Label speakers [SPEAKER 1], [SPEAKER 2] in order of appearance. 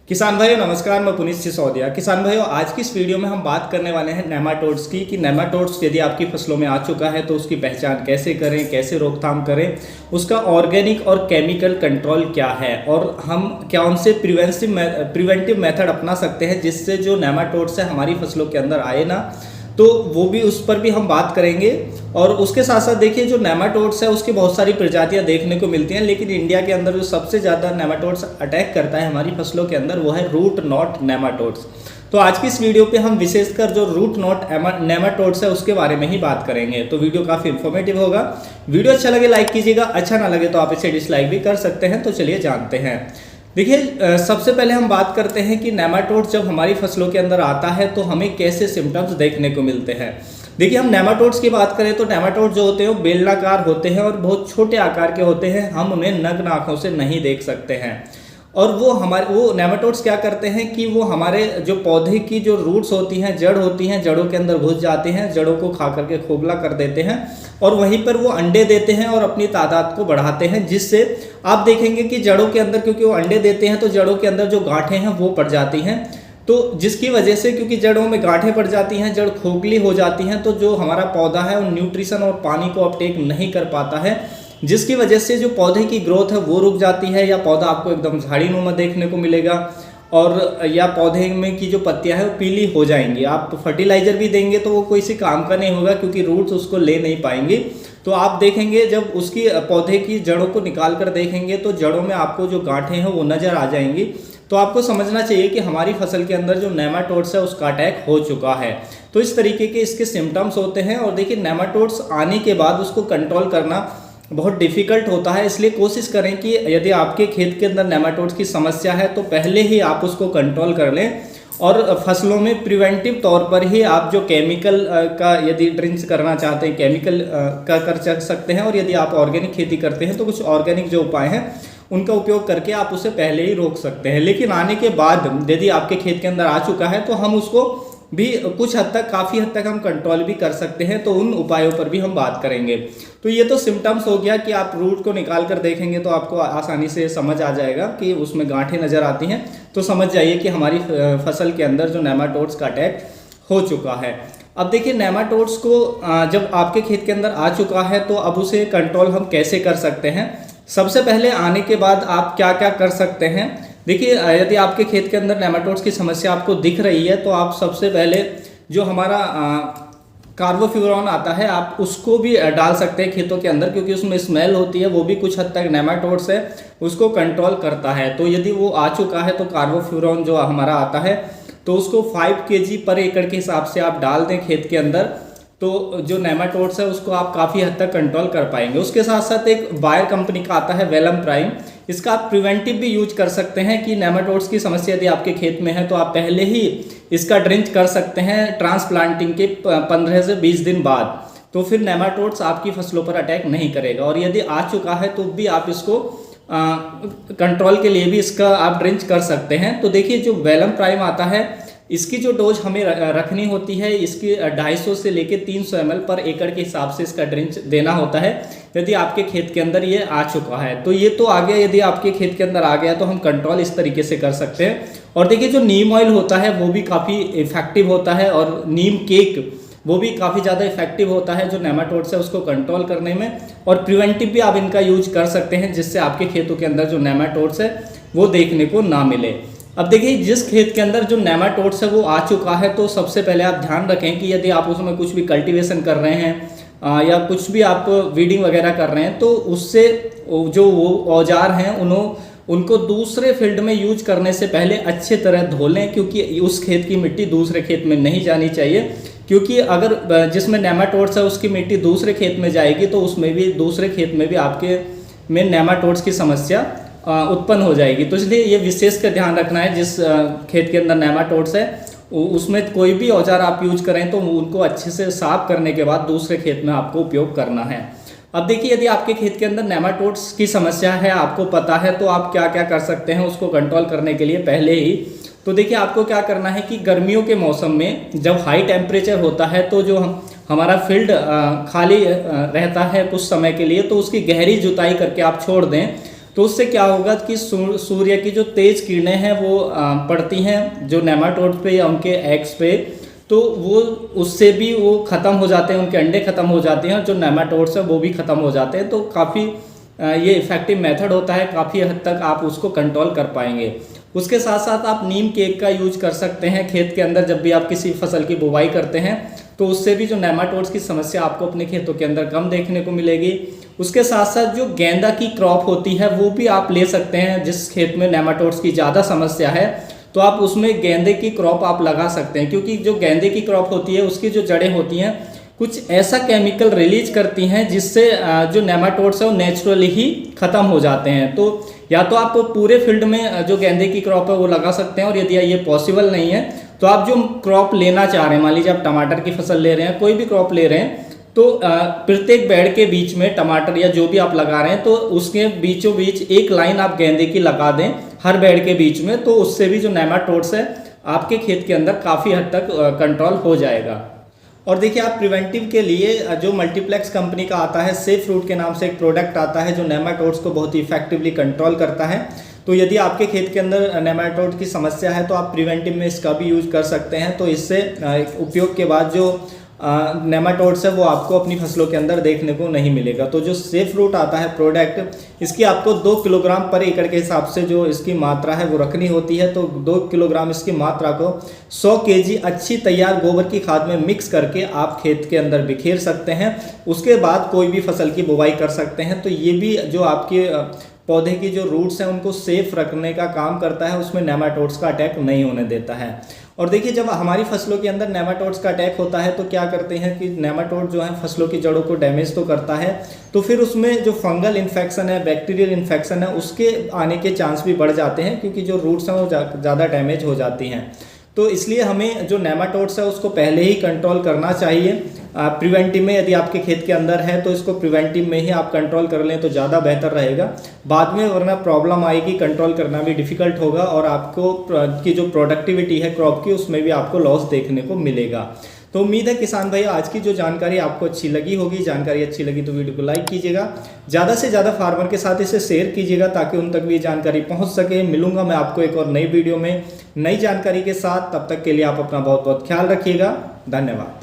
[SPEAKER 1] किसान भाइयों नमस्कार, मैं पुनीत सिसोदिया। किसान भाइयों, आज की इस वीडियो में हम बात करने वाले हैं नेमाटोड्स की कि नेमाटोड्स यदि आपकी फसलों में आ चुका है तो उसकी पहचान कैसे करें, कैसे रोकथाम करें, उसका ऑर्गेनिक और केमिकल कंट्रोल क्या है और हम कौन से प्रिवेंटिव मेथड अपना सकते हैं जिससे जो नेमाटोड्स है हमारी फसलों के अंदर आए ना। तो वो भी, उस पर भी हम बात करेंगे। और उसके साथ साथ देखिए, जो नेमाटोड्स है उसकी बहुत सारी प्रजातियां देखने को मिलती हैं, लेकिन इंडिया के अंदर जो सबसे ज़्यादा नेमाटोड्स अटैक करता है हमारी फसलों के अंदर वो है रूट नॉट नेमाटोड्स। तो आज की इस वीडियो पे हम विशेषकर जो रूट नॉट नेमाटोड्स है उसके बारे में ही बात करेंगे। तो वीडियो काफ़ी इन्फॉर्मेटिव होगा। वीडियो अच्छा लगे लाइक कीजिएगा, अच्छा ना लगे तो आप इसे डिसलाइक भी कर सकते हैं। तो चलिए जानते हैं। देखिए, सबसे पहले हम बात करते हैं कि नेमाटोड जब हमारी फसलों के अंदर आता है तो हमें कैसे सिम्टम्स देखने को मिलते हैं। देखिए, हम नेमाटोड्स की बात करें तो नेमाटोड जो होते हैं वो बेलनाकार होते हैं और बहुत छोटे आकार के होते हैं। हम उन्हें नग्न आंखों से नहीं देख सकते हैं। और वो नेमाटोड्स क्या करते हैं कि वो हमारे जो पौधे की जो रूट्स होती हैं, जड़ होती हैं, जड़ों के अंदर घुस जाते हैं, जड़ों को खा करके खोखला कर देते हैं और वहीं पर वो अंडे देते हैं और अपनी तादाद को बढ़ाते हैं, जिससे आप देखेंगे कि जड़ों के अंदर, क्योंकि वो अंडे देते हैं तो जड़ों के अंदर जो गांठें हैं वो पड़ जाती हैं। तो जिसकी वजह से, क्योंकि जड़ों में गांठें पड़ जाती हैं, जड़ खोखली हो जाती हैं, तो जो हमारा पौधा है वो न्यूट्रिशन और पानी को अपटेक नहीं कर पाता है, जिसकी वजह से जो पौधे की ग्रोथ है वो रुक जाती है, या पौधा आपको एकदम झाड़ीनुमा देखने को मिलेगा और या पौधे में की जो पत्तियां है वो पीली हो जाएंगी। आप फर्टिलाइजर भी देंगे तो वो कोई सी काम का नहीं होगा, क्योंकि रूट्स उसको ले नहीं पाएंगे। तो आप देखेंगे, जब उसकी पौधे की जड़ों को निकाल कर देखेंगे तो जड़ों में आपको जो गांठें हैं वो नजर आ जाएंगी। तो आपको समझना चाहिए कि हमारी फसल के अंदर जो नेमाटोड्स है उसका अटैक हो चुका है। तो इस तरीके के इसके सिम्टम्स होते हैं। और देखिए, नेमाटोड्स आने के बाद उसको कंट्रोल करना बहुत डिफिकल्ट होता है, इसलिए कोशिश करें कि यदि आपके खेत के अंदर नेमाटोड्स की समस्या है तो पहले ही आप उसको कंट्रोल कर लें। और फसलों में प्रिवेंटिव तौर पर ही आप जो केमिकल का यदि ड्रिंक्स करना चाहते हैं, केमिकल का कर सकते हैं। और यदि आप ऑर्गेनिक खेती करते हैं तो कुछ ऑर्गेनिक जो उपाय हैं उनका उपयोग करके आप उसे पहले ही रोक सकते हैं। लेकिन आने के बाद यदि आपके खेत के अंदर आ चुका है तो हम उसको भी कुछ हद तक, काफ़ी हद तक हम कंट्रोल भी कर सकते हैं। तो उन उपायों पर भी हम बात करेंगे। तो ये तो सिम्टम्स हो गया कि आप रूट को निकाल कर देखेंगे तो आपको आसानी से समझ आ जाएगा कि उसमें गांठें नज़र आती हैं। तो समझ जाइए कि हमारी फसल के अंदर जो नेमाटोड्स का अटैक हो चुका है। अब देखिए, नेमाटोड्स को जब आपके खेत के अंदर आ चुका है तो अब उसे कंट्रोल हम कैसे कर सकते हैं। सबसे पहले आने के बाद आप क्या क्या कर सकते हैं। देखिए, यदि आपके खेत के अंदर नेमाटोड्स की समस्या आपको दिख रही है तो आप सबसे पहले जो हमारा कार्बोफ्यूरॉन आता है आप उसको भी डाल सकते हैं खेतों के अंदर, क्योंकि उसमें स्मेल होती है, वो भी कुछ हद तक नेमाटोड्स है उसको कंट्रोल करता है। तो यदि वो आ चुका है तो कार्बोफ्यूरॉन जो हमारा आता है तो उसको 5 kg पर एकड़ के हिसाब से आप डाल दें खेत के अंदर, तो जो नेमाटोड्स है उसको आप काफ़ी हद तक कंट्रोल कर पाएंगे। उसके साथ साथ एक बायर कंपनी का आता है वेलम प्राइम, इसका आप प्रिवेंटिव भी यूज कर सकते हैं कि नेमाटोड्स की समस्या यदि आपके खेत में है तो आप पहले ही इसका ड्रिंच कर सकते हैं ट्रांसप्लांटिंग के 15 से 20 दिन बाद। तो फिर नेमाटोड्स आपकी फसलों पर अटैक नहीं करेगा। और यदि आ चुका है तो भी आप इसको कंट्रोल के लिए भी इसका आप ड्रिंच कर सकते हैं। तो देखिए, जो वेलम प्राइम आता है इसकी जो डोज हमें रखनी होती है, इसकी 250 से लेके 300 ml पर एकड़ के हिसाब से इसका ड्रिंच देना होता है यदि आपके खेत के अंदर ये आ चुका है। तो ये तो आ गया, यदि आपके खेत के अंदर आ गया तो हम कंट्रोल इस तरीके से कर सकते हैं। और देखिए, जो नीम ऑयल होता है वो भी काफ़ी इफेक्टिव होता है और नीम केक वो भी काफ़ी ज़्यादा इफेक्टिव होता है जो नेमाटोड्स है उसको कंट्रोल करने में। और प्रिवेंटिव भी आप इनका यूज कर सकते हैं जिससे आपके खेतों के अंदर जो नेमाटोड्स है वो देखने को ना मिले। अब देखिए, जिस खेत के अंदर जो नेमाटोड्स है वो आ चुका है तो सबसे पहले आप ध्यान रखें कि यदि आप उसमें कुछ भी कल्टीवेशन कर रहे हैं या कुछ भी आप वीडिंग वगैरह कर रहे हैं तो उससे जो वो औजार हैं उनको दूसरे फील्ड में यूज करने से पहले अच्छे तरह धो लें, क्योंकि उस खेत की मिट्टी दूसरे खेत में नहीं जानी चाहिए। क्योंकि अगर जिसमें नेमाटोड्स है उसकी मिट्टी दूसरे खेत में जाएगी तो उसमें भी, दूसरे खेत में भी आपके में नेमाटोड्स की समस्या उत्पन्न हो जाएगी। तो इसलिए ये विशेष का ध्यान रखना है, जिस खेत के अंदर नेमाटोड्स है उसमें कोई भी औजार आप यूज करें तो उनको अच्छे से साफ करने के बाद दूसरे खेत में आपको उपयोग करना है। अब देखिए, यदि आपके खेत के अंदर नेमाटोड्स की समस्या है, आपको पता है, तो आप क्या क्या कर सकते हैं उसको कंट्रोल करने के लिए पहले ही। तो देखिए, आपको क्या करना है कि गर्मियों के मौसम में जब हाई टेम्परेचर होता है तो जो हमारा फील्ड खाली रहता है कुछ समय के लिए, तो उसकी गहरी जुताई करके आप छोड़ दें। तो उससे क्या होगा कि सूर्य की जो तेज किरणें हैं वो पड़ती हैं जो नेमाटोड पे या उनके एग्स पे, तो वो उससे भी वो ख़त्म हो जाते हैं, उनके अंडे ख़त्म हो जाते हैं और जो नेमाटोड्स हैं वो भी ख़त्म हो जाते हैं। तो काफ़ी ये इफ़ेक्टिव मेथड होता है, काफ़ी हद तक आप उसको कंट्रोल कर पाएंगे। उसके साथ साथ आप नीम केक का यूज कर सकते हैं खेत के अंदर। जब भी आप किसी फसल की बुवाई करते हैं तो उससे भी जो नेमाटोड्स की समस्या आपको अपने खेतों के अंदर कम देखने को मिलेगी। उसके साथ साथ जो गेंदा की क्रॉप होती है वो भी आप ले सकते हैं। जिस खेत में नेमाटोड्स की ज़्यादा समस्या है तो आप उसमें गेंदे की क्रॉप आप लगा सकते हैं, क्योंकि जो गेंदे की क्रॉप होती है उसकी जो जड़ें होती हैं कुछ ऐसा केमिकल रिलीज करती हैं जिससे जो नेमाटोड्स है वो नेचुरली ही ख़त्म हो जाते हैं। तो या तो आप पूरे फील्ड में जो गेंदे की क्रॉप है वो लगा सकते हैं, और यदि ये पॉसिबल नहीं है तो आप जो क्रॉप लेना चाह रहे हैं, मान लीजिए आप टमाटर की फसल ले रहे हैं, कोई भी क्रॉप ले रहे हैं, तो प्रत्येक बेड के बीच में टमाटर या जो भी आप लगा रहे हैं तो उसके बीचों बीच एक लाइन आप गेंदे की लगा दें हर बेड के बीच में। तो उससे भी जो नेमाटोड्स है आपके खेत के अंदर काफ़ी हद तक कंट्रोल हो जाएगा। और देखिए, आप प्रिवेंटिव के लिए जो मल्टीप्लेक्स कंपनी का आता है, सेफ फ्रूट के नाम से एक प्रोडक्ट आता है जो नेमाटोड्स को बहुत ही इफेक्टिवली कंट्रोल करता है। तो यदि आपके खेत के अंदर नेमाटोड की समस्या है तो आप प्रिवेंटिव में इसका भी यूज कर सकते हैं। तो इससे उपयोग के बाद जो नेमाटोड्स है वो आपको अपनी फसलों के अंदर देखने को नहीं मिलेगा। तो जो सेफ फ्रूट आता है प्रोडक्ट, इसकी आपको 2 किलोग्राम पर एकड़ के हिसाब से जो इसकी मात्रा है वो रखनी होती है। तो 2 किलोग्राम इसकी मात्रा को 100 केजी अच्छी तैयार गोबर की खाद में मिक्स करके आप खेत के अंदर बिखेर सकते हैं। उसके बाद कोई भी फसल की बुवाई कर सकते हैं। तो ये भी जो आपके पौधे की जो रूट्स हैं उनको सेफ रखने का काम करता है, उसमें नेमाटोड्स का अटैक नहीं होने देता है। और देखिए, जब हमारी फसलों के अंदर नेमाटोड्स का अटैक होता है तो क्या करते हैं कि नेमाटोड जो है फसलों की जड़ों को डैमेज तो करता है, तो फिर उसमें जो फंगल इन्फेक्शन है, बैक्टीरियल इन्फेक्शन है, उसके आने के चांस भी बढ़ जाते हैं, क्योंकि जो रूट्स हैं वो ज़्यादा डैमेज हो जाती हैं। तो इसलिए हमें जो नेमाटोड्स है उसको पहले ही कंट्रोल करना चाहिए। प्रिवेंटिव में यदि आपके खेत के अंदर है तो इसको प्रिवेंटिव में ही आप कंट्रोल कर लें तो ज़्यादा बेहतर रहेगा। बाद में वरना प्रॉब्लम आएगी, कंट्रोल करना भी डिफ़िकल्ट होगा और आपको की जो प्रोडक्टिविटी है क्रॉप की उसमें भी आपको लॉस देखने को मिलेगा। तो उम्मीद है किसान भाई आज की जो जानकारी आपको अच्छी लगी होगी। जानकारी अच्छी लगी तो वीडियो को लाइक कीजिएगा, ज़्यादा से ज़्यादा फार्मर के साथ इसे शेयर कीजिएगा ताकि उन तक भी जानकारी पहुंच सके। मिलूंगा मैं आपको एक और नई वीडियो में नई जानकारी के साथ। तब तक के लिए आप अपना बहुत बहुत ख्याल रखिएगा। धन्यवाद।